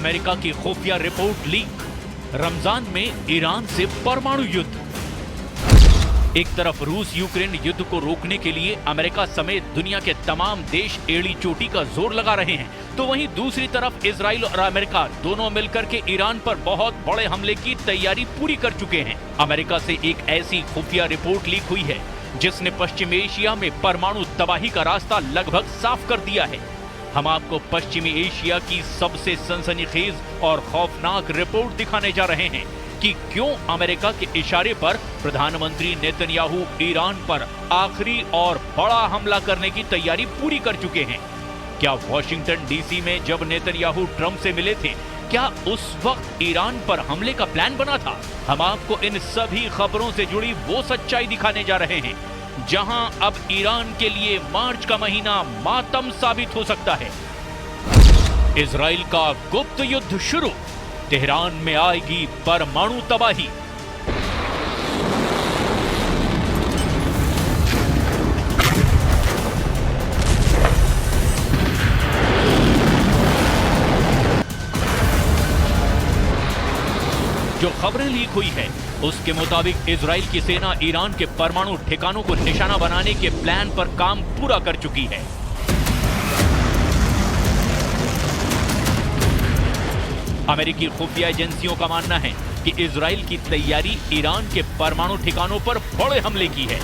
America की खुफिया report leak, Ramzan में ईरान से परमाणु युद्ध। एक तरफ रूस यूक्रेन युद्ध को रोकने के लिए अमेरिका समेत दुनिया के तमाम देश एड़ी चोटी का जोर लगा रहे हैं, तो वहीं दूसरी तरफ इजराइल और अमेरिका दोनों मिलकर के ईरान पर बहुत बड़े हमले की तैयारी पूरी कर चुके हैं। अमेरिका से एक ऐसी खुफिया रिपोर्ट लीक हुई है जिसने पश्चिम एशिया में परमाणु तबाही का रास्ता लगभग साफ कर दिया है। हम आपको पश्चिमी एशिया की सबसे सनसनीखेज और खौफनाक रिपोर्ट दिखाने जा रहे हैं कि क्यों अमेरिका के इशारे पर प्रधानमंत्री नेतन्याहू ईरान पर आखिरी और बड़ा हमला करने की तैयारी पूरी कर चुके हैं। क्या वॉशिंगटन डीसी में जब नेतन्याहू ट्रंप से मिले थे, क्या उस वक्त ईरान पर हमले का प्लान बना था? हम आपको इन सभी खबरों से जुड़ी वो सच्चाई दिखाने जा रहे हैं जहां अब ईरान के लिए मार्च का महीना मातम साबित हो सकता है। इजराइल का गुप्त युद्ध शुरू, तेहरान में आएगी परमाणु तबाही। जो खबरें लीक हुई है उसके मुताबिक इजराइल की सेना ईरान के परमाणु ठिकानों को निशाना बनाने के प्लान पर काम पूरा कर चुकी है। अमेरिकी खुफिया एजेंसियों का मानना है कि इजराइल की तैयारी ईरान के परमाणु ठिकानों पर बड़े हमले की है।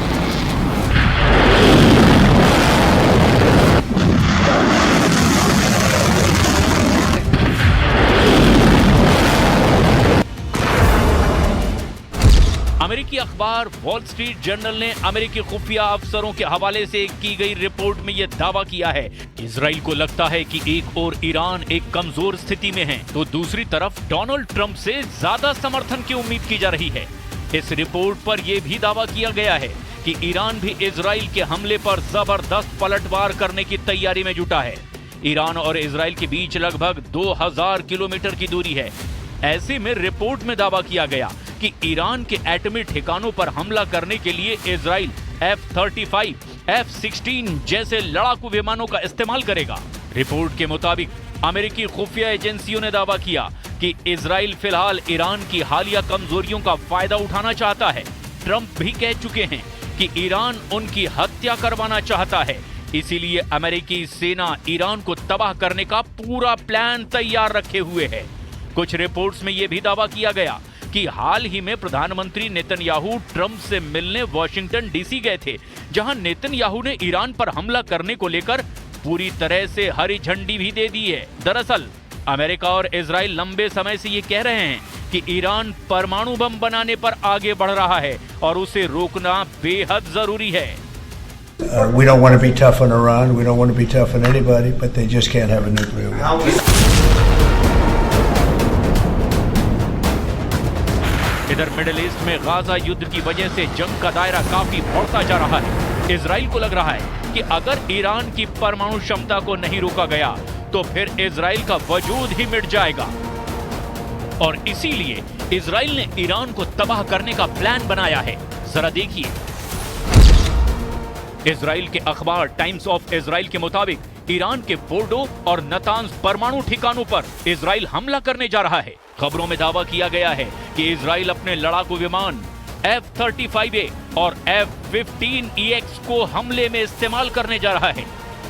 अमेरिकी अखबार वॉल स्ट्रीट जर्नल ने अमेरिकी खुफिया अफसरों के हवाले से की गई रिपोर्ट में यह दावा किया है, इजराइल को लगता है कि एक ओर ईरान एक कमजोर स्थिति में है, तो दूसरी तरफ डोनाल्ड ट्रंप से ज्यादा समर्थन की उम्मीद की जा रही है। इस रिपोर्ट पर यह भी दावा किया गया है कि ईरान भी इजराइल के हमले पर जबरदस्त पलटवार करने की तैयारी में जुटा है। ईरान और इजराइल के बीच लगभग 2000 किलोमीटर की दूरी है। ऐसे में रिपोर्ट में दावा किया गया कि ईरान के एटमी ठिकानों पर हमला करने के लिए इजराइल F-35, F-16 जैसे लड़ाकू विमानों का इस्तेमाल करेगा। रिपोर्ट के मुताबिक अमेरिकी खुफिया एजेंसियों ने दावा किया कि इजराइल फिलहाल ईरान की हालिया कमजोरियों का फायदा उठाना चाहता है। ट्रंप भी कह चुके हैं कि ईरान उनकी हत्या करवाना चाहता है, इसीलिए अमेरिकी सेना ईरान को तबाह करने का पूरा प्लान तैयार रखे हुए है। कुछ रिपोर्ट्स में यह भी दावा किया गया कि हाल ही में प्रधानमंत्री नेतन्याहू ट्रंप से मिलने वॉशिंगटन डीसी गए थे, जहां नेतन्याहू ने ईरान पर हमला करने को लेकर पूरी तरह से हरी झंडी भी दे दी है। दरअसल अमेरिका और इजराइल लंबे समय से ये कह रहे हैं कि ईरान परमाणु बम बनाने पर आगे बढ़ रहा है और उसे रोकना बेहद जरूरी है। We don't want to be tough on Iran. We don't want to be tough on anybody, but they just can't have a nuclear weapon. इधर मिडिल ईस्ट में गाजा युद्ध की वजह से जंग का दायरा काफी बढ़ता जा रहा है। इजराइल को लग रहा है कि अगर ईरान की परमाणु क्षमता को नहीं रोका गया तो फिर इजराइल का वजूद ही मिट जाएगा, और इसीलिए इजराइल ने ईरान को तबाह करने का प्लान बनाया है। जरा देखिए, इजराइल के अखबार टाइम्स ऑफ इजराइल के मुताबिक ईरान के फोर्डो और नतांज परमाणु ठिकानों पर इजराइल हमला करने जा रहा है। खबरों में दावा किया गया है कि इजराइल अपने लड़ाकू विमान F-35A और F-15EX को हमले में इस्तेमाल करने जा रहा है।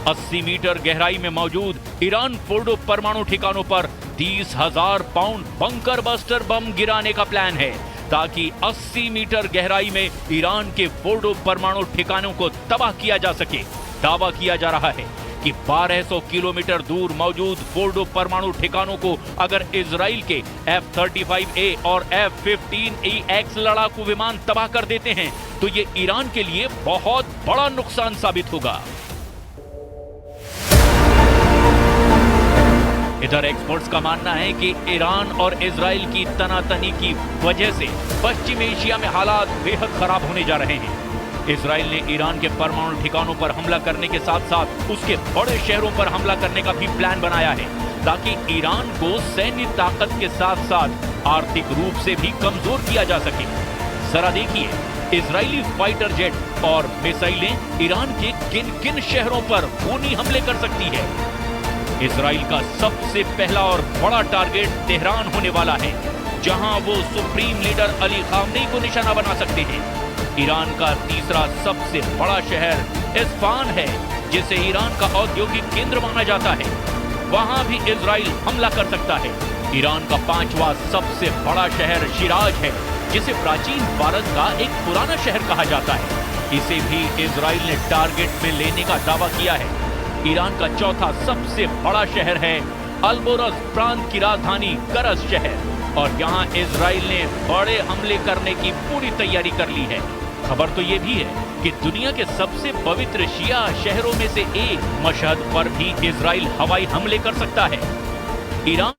80 मीटर गहराई में मौजूद ईरान फोर्डो परमाणु ठिकानों पर 30,000 पाउंड बंकर बस्टर बम गिराने का प्लान है, ताकि 80 मीटर गहराई में ईरान के फोर्डो परमाणु ठिकानों को तबाह किया जा सके। दावा किया जा रहा है कि 1200 किलोमीटर दूर मौजूद फोर्डो परमाणु ठिकानों को अगर इजराइल के F-35A और F-15EX लड़ाकू विमान तबाह कर देते हैं तो ये ईरान के लिए बहुत बड़ा नुकसान साबित होगा। इधर एक्सपर्ट्स का मानना है कि ईरान और इजराइल की तनातनी की वजह से पश्चिम एशिया में हालात बेहद खराब होने जा रहे हैं। इजराइल ने ईरान के परमाणु ठिकानों पर हमला करने के साथ साथ उसके बड़े शहरों पर हमला करने का भी प्लान बनाया है, ताकि ईरान को सैन्य ताकत के साथ साथ आर्थिक रूप से भी कमजोर किया जा सके। जरा देखिए, इजरायली फाइटर जेट और मिसाइलें ईरान के किन किन शहरों पर खूनी हमले कर सकती है। इजराइल का सबसे पहला और बड़ा टारगेट तेहरान होने वाला है, जहां वो सुप्रीम लीडर अली खामनेई को निशाना बना सकते हैं। ईरान का तीसरा सबसे बड़ा शहर इस्फहान है, जिसे ईरान का औद्योगिक केंद्र माना जाता है। वहां भी इजराइल हमला कर सकता है। ईरान का पांचवा सबसे बड़ा शहर शिराज है, जिसे प्राचीन भारत का एक पुराना शहर कहा जाता है। इसे भी इजराइल ने टारगेट में लेने का दावा किया है। ईरान का चौथा सबसे बड़ा शहर है अल्बोरस प्रांत की राजधानी करज शहर, और यहाँ इजराइल ने बड़े हमले करने की पूरी तैयारी कर ली है। खबर तो ये भी है कि दुनिया के सबसे पवित्र शिया शहरों में से एक मशहद पर भी इजराइल हवाई हमले कर सकता है। ईरान